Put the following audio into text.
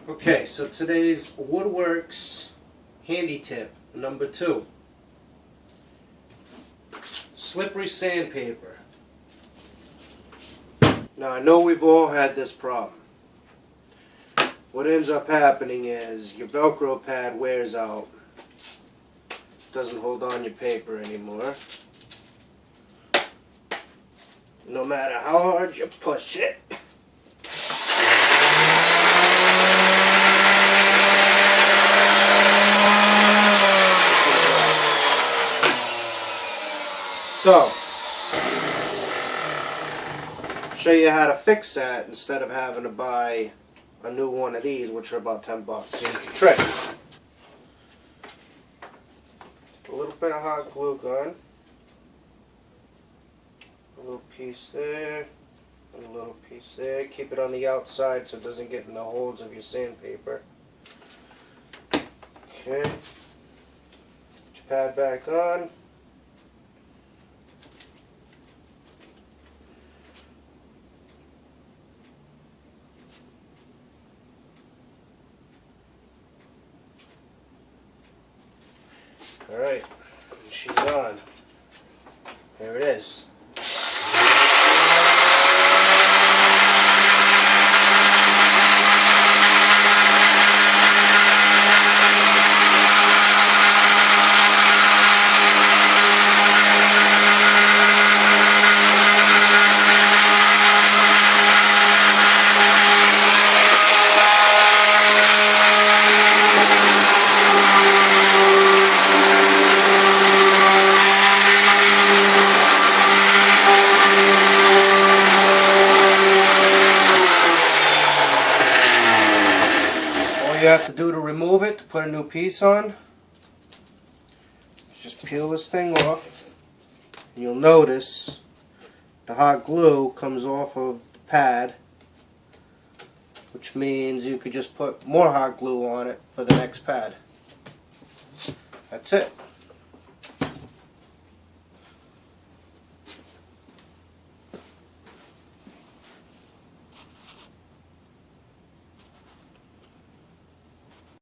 Okay, so today's Woodworks handy tip number 2. Slippery sandpaper. Now I know we've all had this problem. What ends up happening is your velcro pad wears out. Doesn't hold on your paper anymore. No matter how hard you push it. So, show you how to fix that instead of having to buy a new one of these, which are about 10 bucks. Here's the trick. A little bit of hot glue gun. A little piece there. And a little piece there. Keep it on the outside so it doesn't get in the holes of your sandpaper. Okay. Put your pad back on. Alright, she's on. There it is. All you have to do to remove it, to put a new piece on, is just peel this thing off. And you'll notice the hot glue comes off of the pad, which means you could just put more hot glue on it for the next pad. That's it.